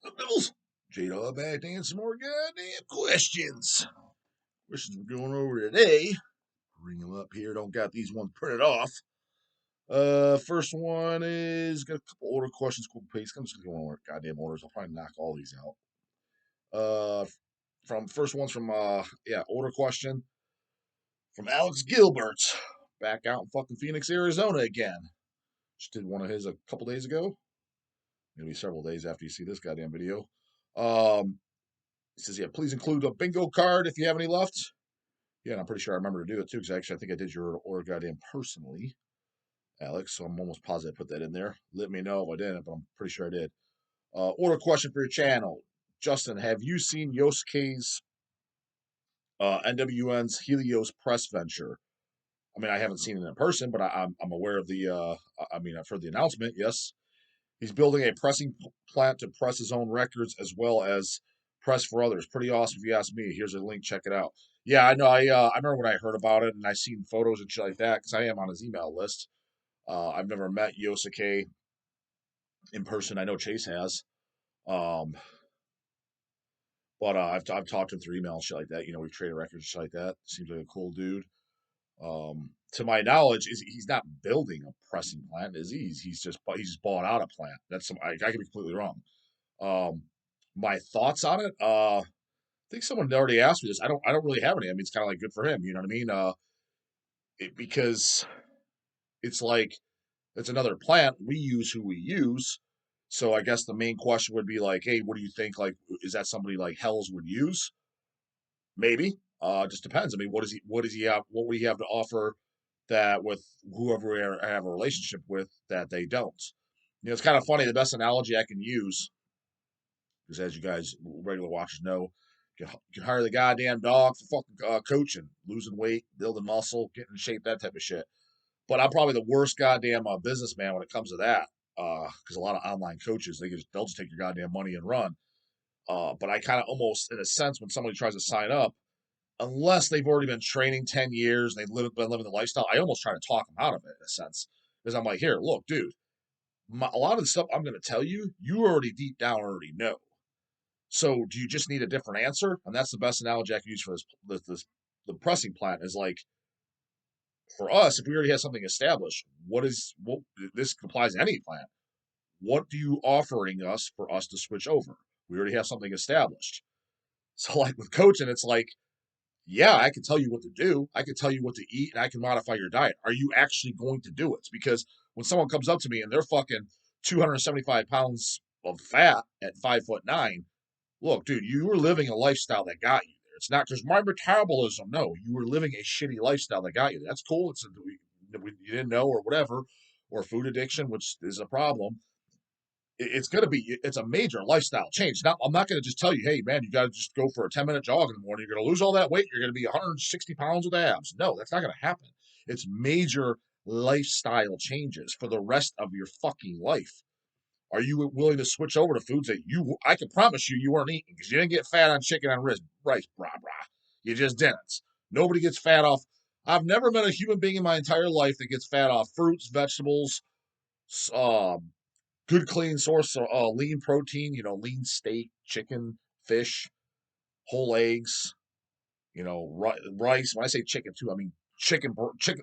Nibbles. J-Dog back to answer some more goddamn questions. Questions we're going over today. Bring them up here. Don't got these ones printed off. First one is got a couple order questions. Quick pace. I'm just gonna go on goddamn orders. I'll probably knock all these out. From first one's from order question from Alex Gilbert, back out in fucking Phoenix, Arizona again. Just did one of his a couple days ago. Maybe several days after you see this goddamn video. He says, yeah, please include a bingo card if you have any left. Yeah, and I'm pretty sure I remember to do it too, because actually I think I did your order goddamn personally, Alex. So I'm almost positive I put that in there. Let me know if I didn't, but I'm pretty sure I did. Order question for your channel. Justin, have you seen Yosuke's NWN's Helios press venture? I mean, I haven't seen it in person, but I'm aware of the. I've heard the announcement. Yes, he's building a pressing plant to press his own records as well as press for others. Pretty awesome, if you ask me. Here's a link. Check it out. Yeah, I know. I remember when I heard about it, and I seen photos and shit like that because I am on his email list. I've never met Yosuke in person. I know Chase has. Um, but I've talked to him through email and shit like that. You know, we've traded records and shit like that. Seems like a cool dude. To my knowledge, he's not building a pressing plant, is he? He's just bought out a plant. That's I could be completely wrong. My thoughts on it. I think someone already asked me this. I don't really have any. I mean, it's kind of like good for him. You know what I mean? Because it's like it's another plant. We use who we use. So I guess the main question would be like, hey, what do you think? Like, is that somebody like Hells would use? Maybe. Just depends. I mean, what does he have? What would he have to offer that with whoever we have a relationship with that they don't? You know, it's kind of funny. The best analogy I can use, because as you guys regular watchers know, you can hire the goddamn dog for fucking coaching, losing weight, building muscle, getting in shape, that type of shit. But I'm probably the worst goddamn businessman when it comes to that. Because a lot of online coaches, they'll just take your goddamn money and run. But I kind of almost, in a sense, when somebody tries to sign up, unless they've already been training 10 years, they've been living the lifestyle, I almost try to talk them out of it in a sense. Because I'm like, here, look, dude, a lot of the stuff I'm going to tell you, you already deep down already know. So do you just need a different answer? And that's the best analogy I can use for the pressing plant is like, for us, if we already have something established, what this applies to any plant. What do you offering us for us to switch over? We already have something established. So like with coaching, it's like, yeah, I can tell you what to do. I can tell you what to eat and I can modify your diet. Are you actually going to do it? Because when someone comes up to me and they're fucking 275 pounds of fat at 5'9", look, dude, you were living a lifestyle that got you there. It's not because my metabolism. No, you were living a shitty lifestyle that got you there. That's cool. You didn't know or whatever, or food addiction, which is a problem. It's a major lifestyle change. Now, I'm not going to just tell you, hey, man, you got to just go for a 10-minute jog in the morning. You're going to lose all that weight. You're going to be 160 pounds with abs. No, that's not going to happen. It's major lifestyle changes for the rest of your fucking life. Are you willing to switch over to foods that I can promise you weren't eating because you didn't get fat on chicken and rice, brah, brah. You just didn't. Nobody gets fat off. I've never met a human being in my entire life that gets fat off fruits, vegetables, uh, good clean source of lean protein, lean steak, chicken, fish, whole eggs, rice. When I say chicken too, I mean chicken,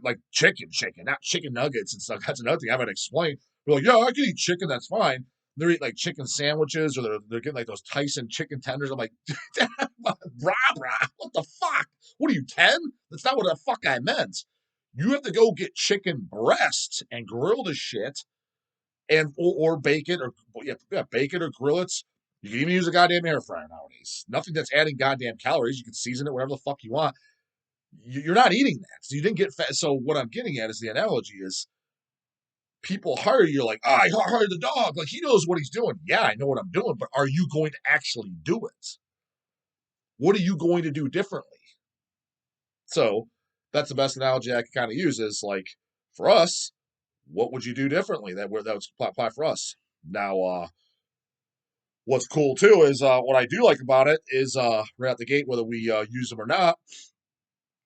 like chicken, not chicken nuggets and stuff. That's another thing I haven't explained. They're like, yeah, I can eat chicken. That's fine. They're eating like chicken sandwiches, or they're getting like those Tyson chicken tenders. I'm like, brah, what the fuck? What are you, 10? That's not what the fuck I meant. You have to go get chicken breasts and grill the shit and or bake it, or bake it or grill it. You can even use a goddamn air fryer nowadays. Nothing that's adding goddamn calories. You can season it whatever the fuck you want. You're not eating that, so you didn't get fat. So what I'm getting at is the analogy is people hire you. Like, I hired the dog. Like he knows what he's doing. Yeah, I know what I'm doing, but are you going to actually do it? What are you going to do differently? So that's the best analogy I can kind of use is like for us, what would you do differently that would apply for us? Now, what's cool too is what I do like about it is right out the gate, whether we use them or not,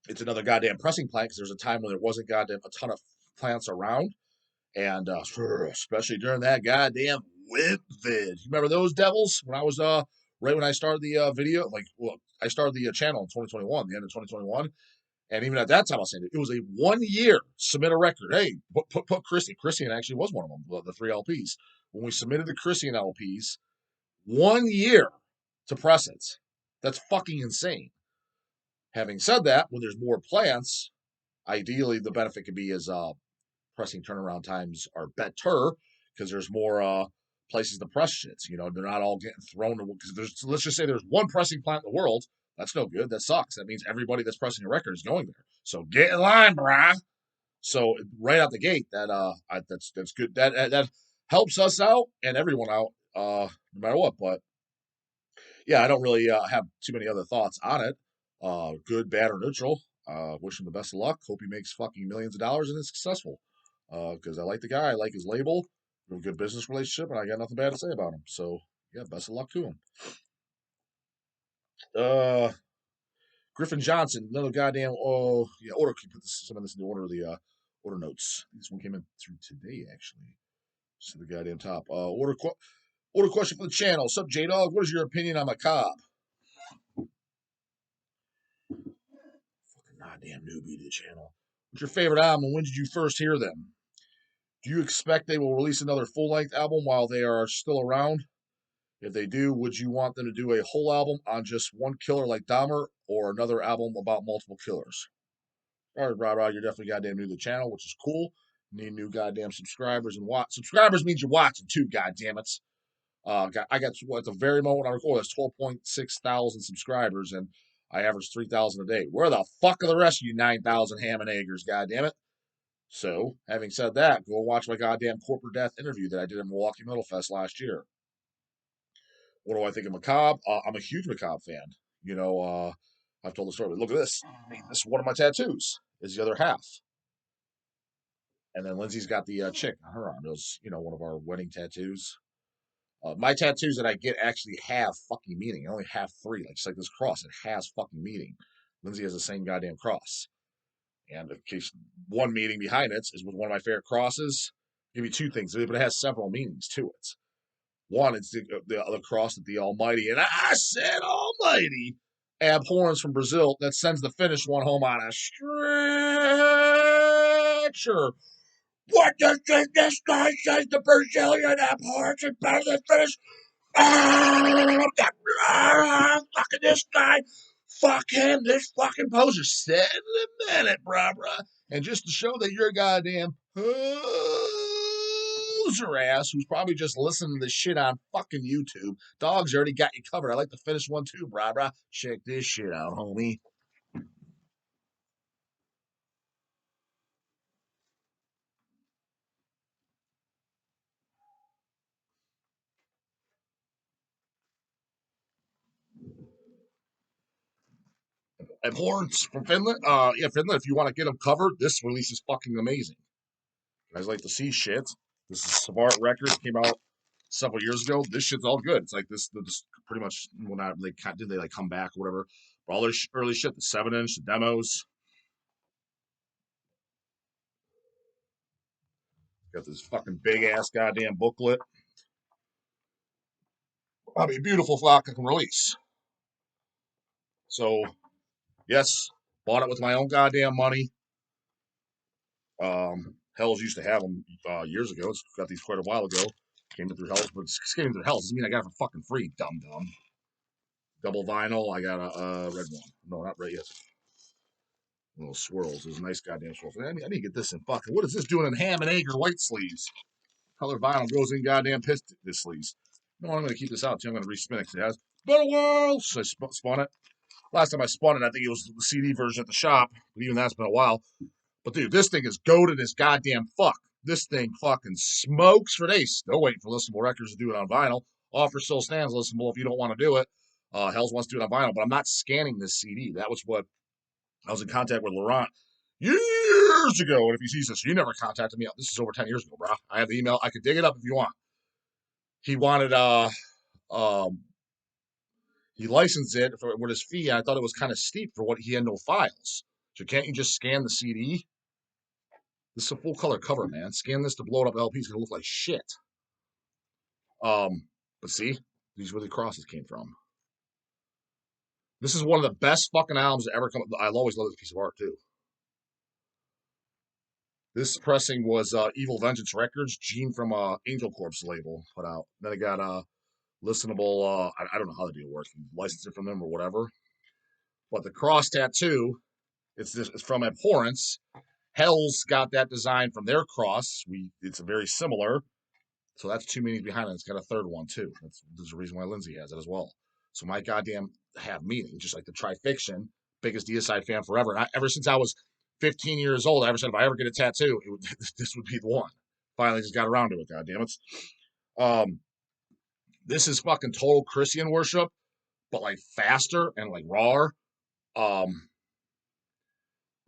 it's another goddamn pressing plant because there's a time when there wasn't goddamn a ton of plants around, and especially during that goddamn Vivid. You remember those devils? When I was right when I started the video, like, well, I started the channel in 2021, the end of 2021, and even at that time I was saying it was a 1 year submit a record. Hey, put Christian actually was one of them, the three LPs. When we submitted the Christian LPs, 1 year to press it. That's fucking insane. Having said that, when there's more plants, ideally the benefit could be is pressing turnaround times are better because there's more places to press shits. You know, they're not all getting thrown. Because let's just say there's one pressing plant in the world. That's no good. That sucks. That means everybody that's pressing a record is going there. So get in line, brah. So right out the gate, that's good. That helps us out and everyone out, no matter what. But yeah, I don't really have too many other thoughts on it. Good, bad, or neutral. Wish him the best of luck. Hope he makes fucking millions of dollars and is successful. Because I like the guy, I like his label. We have a good business relationship, and I got nothing bad to say about him. So yeah, best of luck to him. Griffin Johnson, another goddamn. Oh yeah, order. Can put some of this in the order of the order notes. This one came in through today actually. To the goddamn top. Order question for the channel. What's up, J-Dog? What is your opinion on Macabre? Fucking goddamn newbie to the channel. What's your favorite album and when did you first hear them? Do you expect they will release another full-length album while they are still around? If they do, would you want them to do a whole album on just one killer like Dahmer or another album about multiple killers? All right, Rod, you're definitely goddamn new to the channel, which is cool. Need new goddamn subscribers and watch. Subscribers means you're watching too, goddammit. I got at the very moment I record, that's 12.6 thousand subscribers, and I average 3,000 a day. Where the fuck are the rest of you 9,000 ham and eggers, goddammit? So, having said that, go watch my goddamn corporate death interview that I did at Milwaukee Metal Fest last year. What do I think of Macabre? I'm a huge Macabre fan. You know, I've told the story. Look at this. This is one of my tattoos. Is the other half. And then Lindsay's got the chick on her arm. It was, one of our wedding tattoos. My tattoos that I get actually have fucking meaning. I only have three. Like, just like this cross, it has fucking meaning. Lindsay has the same goddamn cross. And in case one meaning behind it is with one of my favorite crosses. I'll give you two things, but it has several meanings to it. One, it's the other cross that the Almighty, and I said Almighty, abhorrence from Brazil that sends the finished one home on a stretcher. What do you think this guy says? The Brazilian abhorrence is better than finished. Fucking this guy. Fuck him. This fucking poser. 7 minute, bruh. And just to show that you're a goddamn poser ass who's probably just listening to this shit on fucking YouTube, DAWG's already got you covered. I like to finish one too, bruh. Check this shit out, homie. Abhorrence from Finland. Yeah, Finland. If you want to get them covered, this release is fucking amazing. You guys like to see shit. This is Savart Records, came out several years ago. This shit's all good. It's like this pretty much when they like come back or whatever. But all their early shit, the 7-inch, the demos. Got this fucking big ass goddamn booklet. I mean, beautiful fucking release. So, yes, bought it with my own goddamn money. Hells used to have them years ago. It's got these quite a while ago. Came in through Hells, but it's came through Hells doesn't mean I got it for fucking free, dum dum. Double vinyl. I got a red one. No, not red yet. Little swirls. There's a nice goddamn swirls. I need to get this in fucking. What is this doing in ham and egg or white sleeves? Color vinyl goes in goddamn pissed this sleeves. No, I'm gonna keep this out too. I'm gonna respin it because it has been a while. So I spun it. Last time I spun it, I think it was the CD version at the shop. But even that's been a while. But dude, this thing is goated as goddamn fuck. This thing fucking smokes for days. Still waiting for listenable records to do it on vinyl. Offer still stands listenable if you don't want to do it. Hells wants to do it on vinyl, but I'm not scanning this CD. That was what I was in contact with Laurent years ago. And if he sees this, he never contacted me. This is over 10 years ago, bro. I have the email. I could dig it up if you want. He wanted he licensed it with his fee. And I thought it was kind of steep for what he had no files. So can't you just scan the CD? This is a full color cover, man. Scan this to blow it up LP. It's gonna look like shit. But see, these were the crosses came from. This is one of the best fucking albums that ever come. I'll always love this piece of art too. This pressing was Evil Vengeance Records, Gene from Angel Corpse label put out. Then it got listenable. I don't know how the deal works, license it from them or whatever. But the cross tattoo, it's from Abhorrence. Hell's got that design from their cross. It's very similar. So that's two meanings behind it. It's got a third one too. There's a reason why Lindsay has it as well. So my goddamn have meaning, just like the Trifiction, biggest Deicide fan forever. And ever since I was 15 years old, I ever said if I ever get a tattoo, this would be the one. Finally, just got around to it. Goddamn it. This is fucking total Christian worship, but like faster and like raw.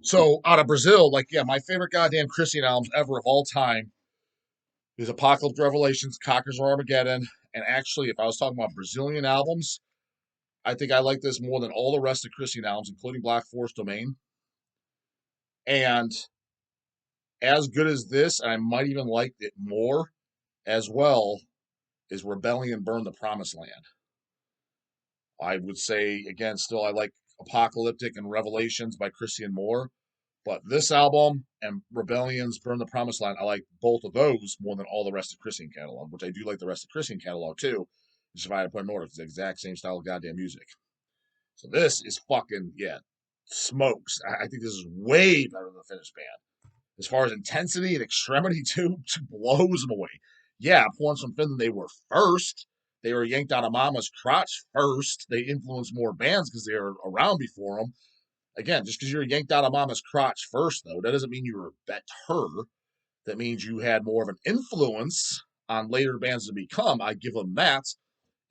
So out of Brazil, like yeah, my favorite goddamn Christian albums ever of all time is Apocalypse Revelations, Cockers of Armageddon, and actually, if I was talking about Brazilian albums, I think I like this more than all the rest of Christian albums, including Black Forest Domain. And as good as this, and I might even like it more as well, is Rebellion Burn the Promised Land. I would say, again, still I like Apocalyptic and Revelations by Christian more. But this album and Rebellion's Burn the Promised Land, I like both of those more than all the rest of Christian catalog, which I do like the rest of Christian catalog too. Just if I had to put in order, it's the exact same style of goddamn music. So this is fucking, yeah, smokes. I think this is way better than the Finnish band. As far as intensity and extremity too, blows them away. Yeah, Horns from Finland, they were first. They were yanked out of Mama's crotch first. They influenced more bands because they were around before them. Again, just because you're yanked out of Mama's crotch first, though, that doesn't mean you were better. That means you had more of an influence on later bands to become. I give them that.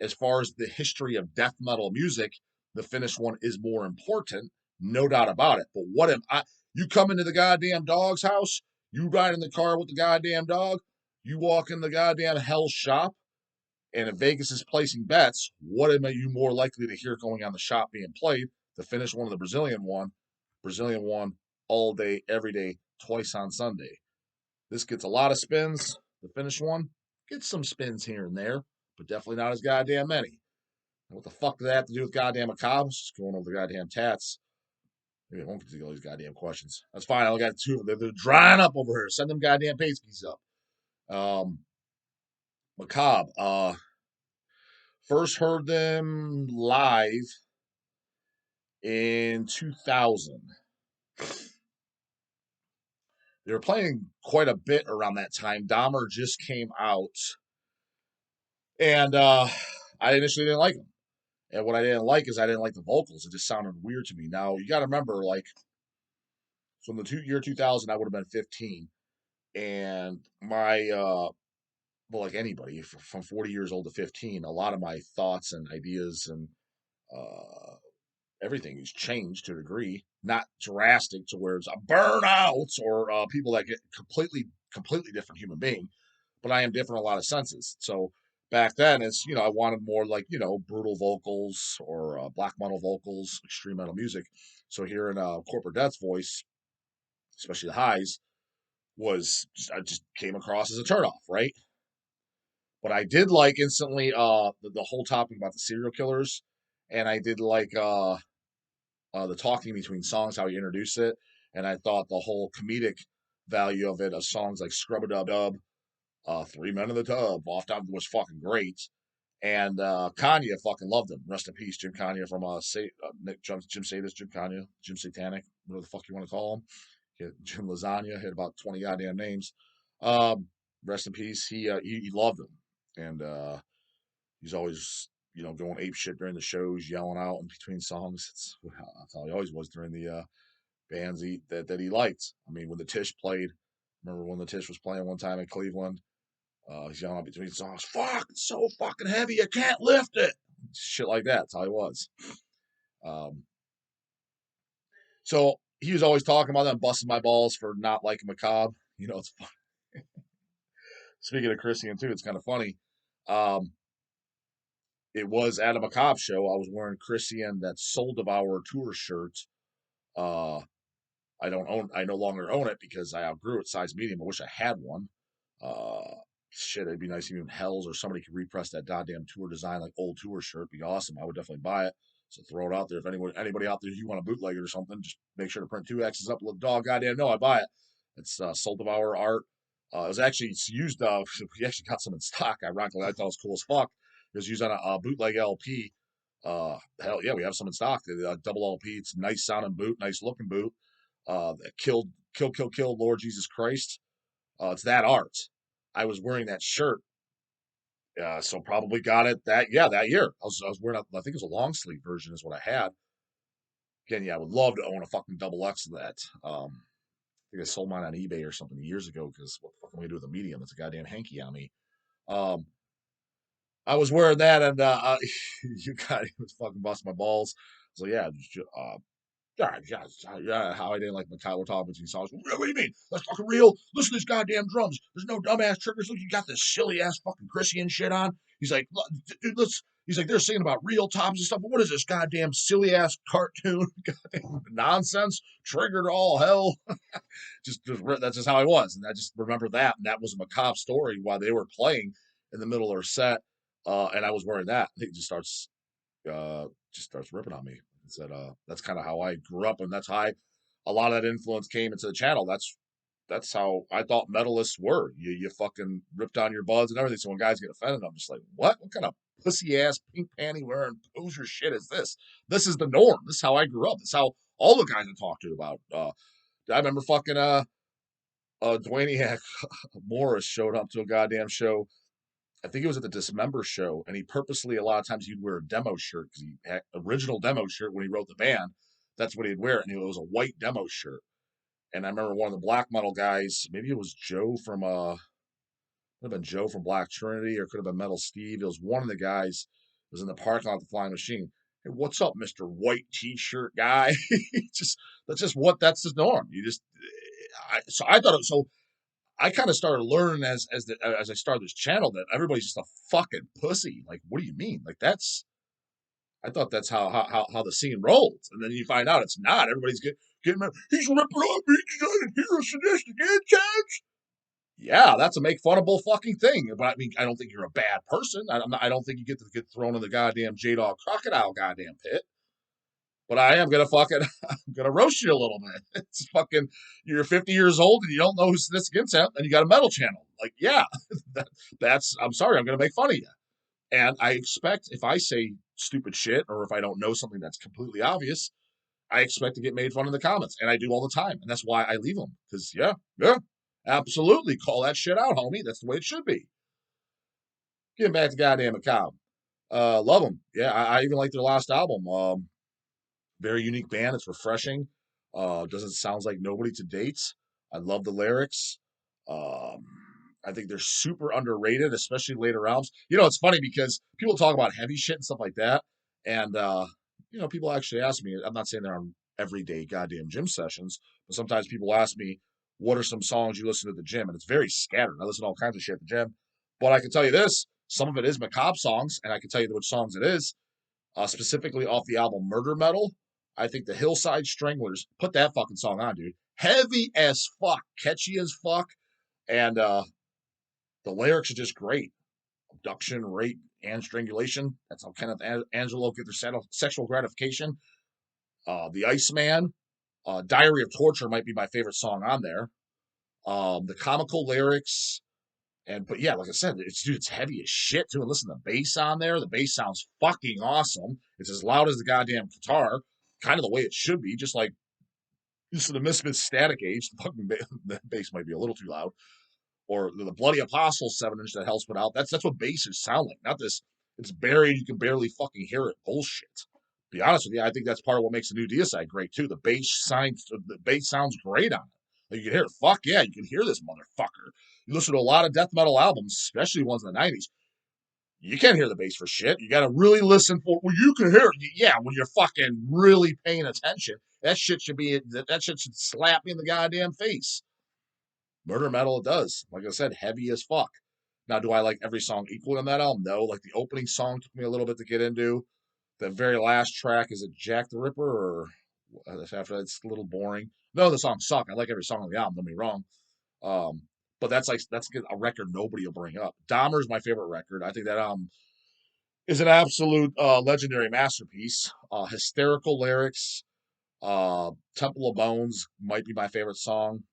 As far as the history of death metal music, the Finnish one is more important, no doubt about it. But what am I? You come into the goddamn dog's house, you ride in the car with the goddamn dog, you walk in the goddamn hell shop, and if Vegas is placing bets, what am you more likely to hear going on the shop being played? The Finnish one or the Brazilian one all day, every day, twice on Sunday. This gets a lot of spins. The Finnish one gets some spins here and there, but definitely not as goddamn many. And what the fuck does that have to do with goddamn Macabre? Just going over the goddamn tats. Maybe I won't get to all these goddamn questions. That's fine. I only got two of them. They're drying up over here. Send them goddamn pasties up. Macabre. First heard them live in 2000. They were playing quite a bit around that time. Dahmer just came out, and I initially didn't like them. And what I didn't like is I didn't like the vocals. It just sounded weird to me. Now you got to remember, like, from the year 2000, I would have been 15, and my well, like anybody from 40 years old to 15, a lot of my thoughts and ideas and uh, everything has changed to a degree, not drastic to where it's a burnout or people that get completely different human being, but I am different in a lot of senses. So back then, it's I wanted more like brutal vocals or black metal vocals, extreme metal music. So hearing Corporate Death's voice, especially the highs, I just came across as a turnoff, right? But I did like instantly the whole topic about the serial killers, and I did like the talking between songs, how he introduced it, and I thought the whole comedic value of it, of songs like Scrub a Dub Dub, Three Men in the Tub, off top was fucking great. And Kanye fucking loved him. Rest in peace, Jim Kanye from Jim Sadist, Jim Kanye, Jim Satanic, whatever the fuck you want to call him. Jim Lasagna had about 20 goddamn names. Rest in peace. He loved him, and he's always going ape shit during the shows, yelling out in between songs. That's how he always was during the bands that he liked. I mean, when the TISH played, remember when the TISH was playing one time in Cleveland? He's yelling out between songs, "Fuck, it's so fucking heavy, I can't lift it." Shit like that. That's how he was. Um, so he was always talking about them, busting my balls for not liking Macabre. It's fun. Speaking of Christian too, it's kind of funny. It was at a Macabre show. I was wearing Christian that Soul Devour tour shirt. I no longer own it because I outgrew it, size medium. I wish I had one. Shit, it'd be nice if even Hells or somebody could repress that goddamn tour design, like old tour shirt. It'd be awesome. I would definitely buy it. So throw it out there. If anybody out there, if you want a bootleg it or something, just make sure to print 2X's up. Let dog goddamn no, I buy it. It's Soul Devourer art. It was actually it's used. We actually got some in stock. Ironically, I thought it was cool as fuck. It was used on a bootleg LP. Hell yeah, we have some in stock. Double LP. It's nice sounding boot, nice looking boot. Kill, Lord Jesus Christ. It's that art. I was wearing that shirt, so probably got it that year. I was wearing I think it was a long sleeve version is what I had. Again, yeah, I would love to own a fucking double X of that. I think I sold mine on eBay or something years ago because what the fuck am I gonna do with a medium? It's a goddamn hanky on me. Um, I was wearing that and you got it was fucking busting my balls. So yeah, yeah, how I didn't like Macabre. We're talking between songs. What do you mean? That's fucking real. Listen to these goddamn drums. There's no dumbass triggers. Look, you got this silly ass fucking Christian shit on. He's like, dude, let's. He's like, they're singing about real tops and stuff. But what is this goddamn silly ass cartoon? Goddamn nonsense. Triggered all hell. just that's just how I was, and I just remember that. And that was a Macabre story while they were playing in the middle of their set, and I was wearing that. He just starts ripping on me. He said, that's kind of how I grew up, and that's how a lot of that influence came into the channel. That's how I thought metalists were. You fucking ripped on your buds and everything. So when guys get offended, I'm just like, what? What kind of pussy ass pink panty wearing poser shit is this? This is the norm. This is how I grew up. This is how all the guys I talked to about. I remember fucking Dwayne Morris showed up to a goddamn show. I think it was at the Dismember show, and he purposely a lot of times he'd wear a demo shirt because he had original demo shirt when he wrote the band. That's what he'd wear, and it was a white demo shirt. And I remember one of the black metal guys, maybe it was Joe from could have been Joe from Black Trinity, or could have been Metal Steve. It was one of the guys who was in the parking lot of the Flying Machine. Hey, what's up, Mister White T-shirt guy? just that's the norm. So I thought it was so I kind of started learning as I started this channel that everybody's just a fucking pussy. Like, what do you mean? Like I thought that's how the scene rolls, and then you find out it's not. Everybody's getting mad. He's ripping on me because I didn't hear a sadistic intent. Yeah, that's a make funnable fucking thing. But I mean, I don't think you're a bad person. I don't think you get thrown in the goddamn J-Dog crocodile goddamn pit. But I am gonna fucking I'm gonna roast you a little bit. It's fucking you're 50 years old and you don't know who this against him, and you got a metal channel. Like, yeah, that's I'm sorry, I'm gonna make fun of you. And I expect if I say stupid shit or if I don't know something that's completely obvious, I expect to get made fun in the comments, and I do all the time, and that's why I leave them. Because yeah, absolutely, call that shit out, homie. That's the way it should be. Getting back to goddamn Macabre, love them. Yeah, I even like their last album. Very unique band. It's refreshing. Doesn't sound like nobody to date. I love the lyrics. Um, I think they're super underrated, especially later albums. It's funny because people talk about heavy shit and stuff like that, and people actually ask me. I'm not saying they're on everyday goddamn gym sessions, but sometimes people ask me, "What are some songs you listen to at the gym?" And it's very scattered. I listen to all kinds of shit at the gym, but I can tell you this: some of it is Macabre songs, and I can tell you which songs it is specifically off the album Murder Metal. I think the Hillside Stranglers, put that fucking song on, dude. Heavy as fuck, catchy as fuck, and the lyrics are just great. Abduction, rape, and strangulation. That's how Kenneth Angelo get their sexual gratification. The Iceman, Diary of Torture might be my favorite song on there. The comical lyrics, but yeah, like I said, it's heavy as shit too. And listen to the bass on there. The bass sounds fucking awesome. It's as loud as the goddamn guitar, kind of the way it should be. Just like listen to Misfits Static Age. The fucking the bass might be a little too loud. Or the Bloody Apostle 7-inch that Hell's put out. That's what basses sound like. Not this. It's buried. You can barely fucking hear it. Bullshit. To be honest with you, I think that's part of what makes the new Deicide great too. The bass sounds great on it. Like you can hear it. Fuck yeah, you can hear this motherfucker. You listen to a lot of death metal albums, especially ones in the 90s. You can't hear the bass for shit. You got to really listen for. Well, you can hear it. Yeah, when you're fucking really paying attention, that shit should slap you in the goddamn face. Murder Metal, it does. Like I said, heavy as fuck. Now, do I like every song equally on that album? No. Like the opening song took me a little bit to get into. The very last track, is it Jack the Ripper or after that? It's a little boring. No, the songs suck. I like every song on the album. Don't get me wrong. but that's a record nobody will bring up. Dahmer's my favorite record. I think that is an absolute legendary masterpiece. Hysterical lyrics. Temple of Bones might be my favorite song.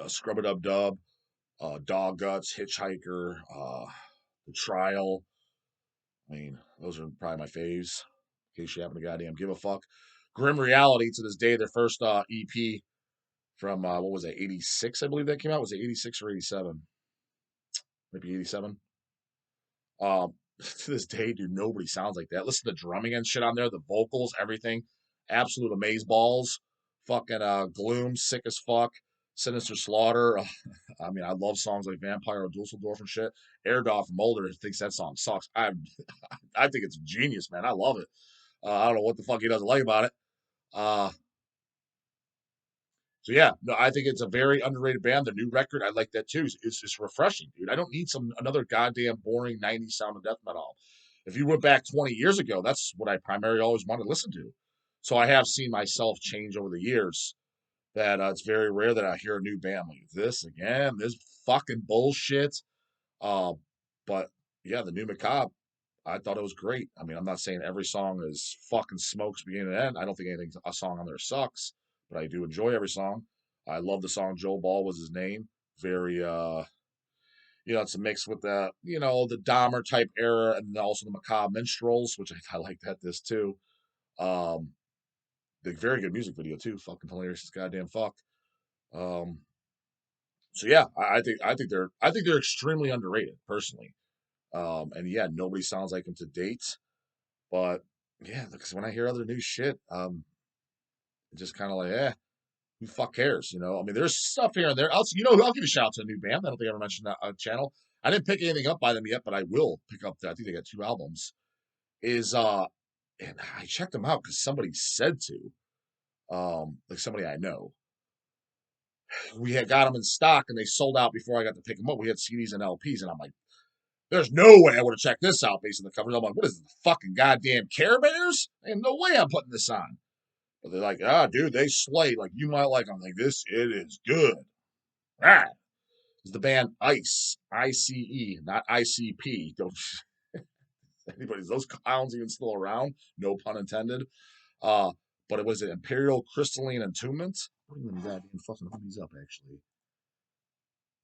Scrub It Up Dub. Dog Guts, Hitchhiker, The Trial. I mean, those are probably my faves. In case you happen to goddamn give a fuck. Grim Reality, to this day, their first EP from what was it, 86, I believe that came out. Was it 86 or 87? Maybe 87. Um, to this day, dude, nobody sounds like that. Listen to the drumming and shit on there, the vocals, everything. Absolute amazeballs. Fucking Gloom, sick as fuck. Sinister Slaughter. I mean, I love songs like Vampire or Dusseldorf and shit. Airdog from Mulder thinks that song sucks. I think it's genius, man. I love it. I don't know what the fuck he doesn't like about it. Uh, so yeah, no, I think it's a very underrated band. The new record, I like that too. It's just refreshing, dude. I don't need another goddamn boring '90s sound of death metal. If you went back 20 years ago, that's what I primarily always wanted to listen to. So I have seen myself change over the years. That it's very rare that I hear a new band like this again. This fucking bullshit. Uh, but yeah, the new Macabre, I thought it was great. I mean, I'm not saying every song is fucking smokes beginning to end. I don't think a song on there sucks, but I do enjoy every song. I love the song Joe Ball was his name. Very it's a mix with the Dahmer type era and also the Macabre Minstrels, which I like this too. Um, the very good music video too. Fucking hilarious as goddamn fuck. Um, so yeah, I think they're extremely underrated personally. And yeah, nobody sounds like them to date. But yeah, because when I hear other new shit, it's just kind of like, who fuck cares? I mean, there's stuff here and there. I'll give a shout out to a new band. I don't think I ever mentioned that channel. I didn't pick anything up by them yet, but I will pick up. I think they got 2 albums. And I checked them out because somebody said to, like somebody I know. We had got them in stock and they sold out before I got to pick them up. We had CDs and LPs, and I'm like, there's no way I would have checked this out based on the covers. I'm like, what is this, fucking goddamn Care Bears? Ain't no way I'm putting this on. But they're like, dude, they slay. Like, you might like them. I'm like, it is good. It's the band Ice, ICE, not ICP. Don't those clowns even still around? No pun intended. Uh, but it was an Imperial Crystalline Entombment. Bring them goddamn fucking hoodies up, actually.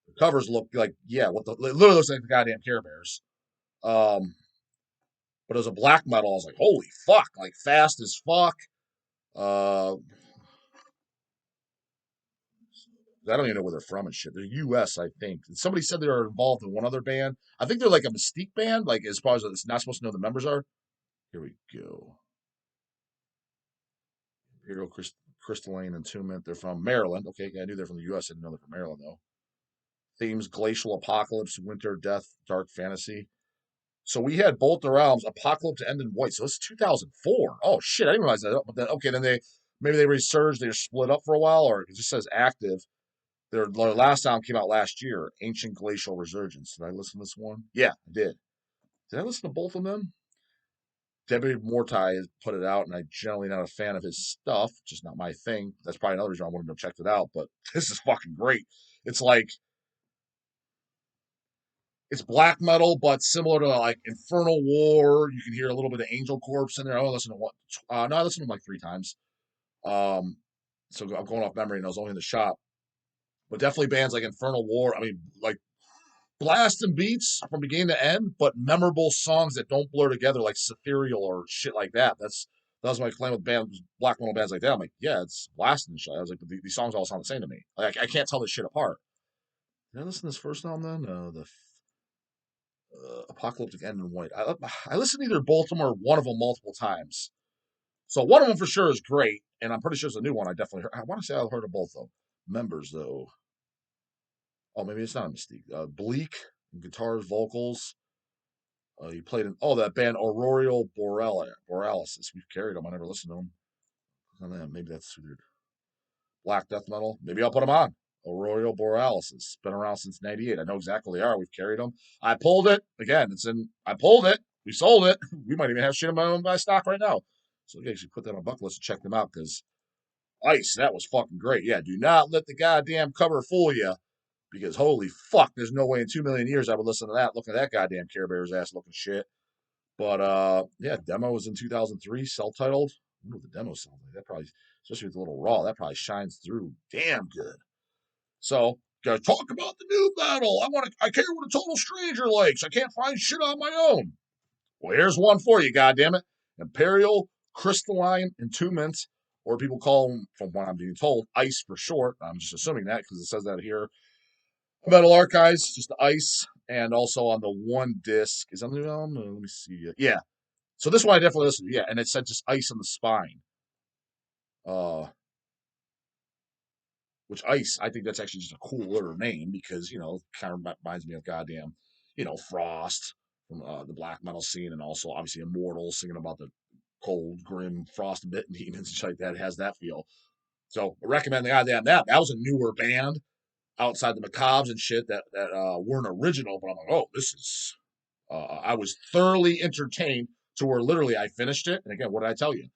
The covers look like, it literally looks like the goddamn Care Bears. But it was a black metal. I was like, holy fuck, like fast as fuck. Uh, I don't even know where they're from and shit. They're U.S., I think. And somebody said they were involved in one other band. I think they're like a Mystique band, like as far as it's not supposed to know who the members are. Here we go. Imperial Crystalline Entombment. They're from Maryland. Okay, I knew they're from the U.S. I didn't know they're from Maryland, though. Themes: Glacial Apocalypse, Winter, Death, Dark Fantasy. So we had both their albums, Apocalypse End in White. So it's 2004. Oh shit, I didn't realize that. But then, okay, then maybe they resurged, they split up for a while, or it just says active. Their last album came out last year, Ancient Glacial Resurgence. Did I listen to this one? Yeah, I did. Did I listen to both of them? Debbie Mortai has put it out, and I'm generally not a fan of his stuff, just not my thing. That's probably another reason I wanted to check it out. But this is fucking great. It's like it's black metal, but similar to like Infernal War. You can hear a little bit of Angel Corpse in there. I only listened to one. No, I listened to them like 3 times. Um, so I'm going off memory, and I was only in the shop. But definitely bands like Infernal War. I mean, like blasting beats from beginning to end, but memorable songs that don't blur together like Ethereal or shit like that. That was my claim with bands, black metal bands like that. I'm like, yeah, it's blasting shit. I was like, but these songs all sound the same to me. Like, I can't tell this shit apart. Did I listen to this first album then? No, the Apocalyptic End in White. I listened to either both of them or one of them multiple times. So one of them for sure is great, and I'm pretty sure it's a new one. I definitely heard. I want to say I've heard of both though. Members though. Oh, maybe it's not a Mystique. Bleak, guitars, vocals. He played in that band Aurorial Borealis. We've carried them. I never listened to them. Maybe that's who they're black death metal. Maybe I'll put them on. Aurorial Borealis. It's been around since '98. I know exactly what they are. We've carried them. I pulled it again. I pulled it. We sold it. We might even have shit in my stock right now. So yeah, you should put that on a bucket list and check them out because Ice, that was fucking great. Yeah, do not let the goddamn cover fool you because holy fuck, there's no way in 2 million years I would listen to that. Look at that goddamn Care Bears ass looking shit. But yeah, demo was in 2003, self-titled. I wonder what the demo sounds like. That probably, especially with the little raw, that probably shines through damn good. So, gotta talk about the new battle. I care what a total stranger likes. I can't find shit on my own. Well, here's one for you, goddammit. Imperial Crystalline Entombment, or people call them, from what I'm being told, ICE for short. I'm just assuming that because it says that here. Metal Archives, just the ICE, and also on the one disc. Is that on the album? Let me see. Yeah. So this one I definitely listened to. Yeah, and it said just ICE on the spine. Which ICE, I think that's actually just a cooler name because, kind of reminds me of goddamn, Frost from the black metal scene, and also obviously Immortal singing about the cold, grim, frost-bitten demons and shit like that. It has that feel. So I recommend the goddamn that. That was a newer band outside the Macabres and shit that weren't original, but I'm like, oh, this is. I was thoroughly entertained to where literally I finished it. And again, what did I tell you?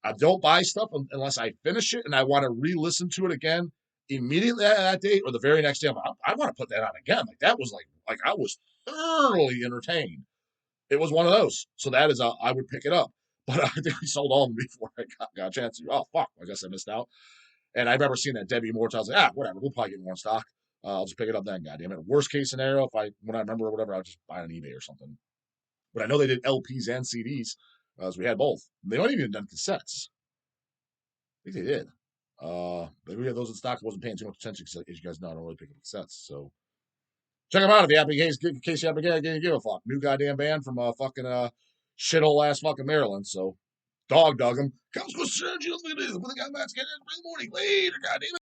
I don't buy stuff unless I finish it and I want to re-listen to it again immediately that day or the very next day. I want to put that on again. Like that was like I was thoroughly entertained. It was one of those. So that is I would pick it up. But I think we sold all of them before I got a chance to. Oh fuck! I guess I missed out. And I remember seeing that Debbie Mortal. I was like, whatever. We'll probably get more in stock. I'll just pick it up then. Goddamn it. Worst case scenario, when I remember or whatever, I'll just buy it on eBay or something. But I know they did LPs and CDs, as we had both. They might even have done cassettes. I think they did. But we had those in stock. I wasn't paying too much attention because, as you guys know, I don't really pick up cassettes. So check them out if you happen in case you happen to give a fuck. New goddamn band from fucking shithole ass fucking Maryland. So DAWG dug them. Comes with Sergio. Look at this. When the guy Matt's getting in the morning. Later, goddamn it.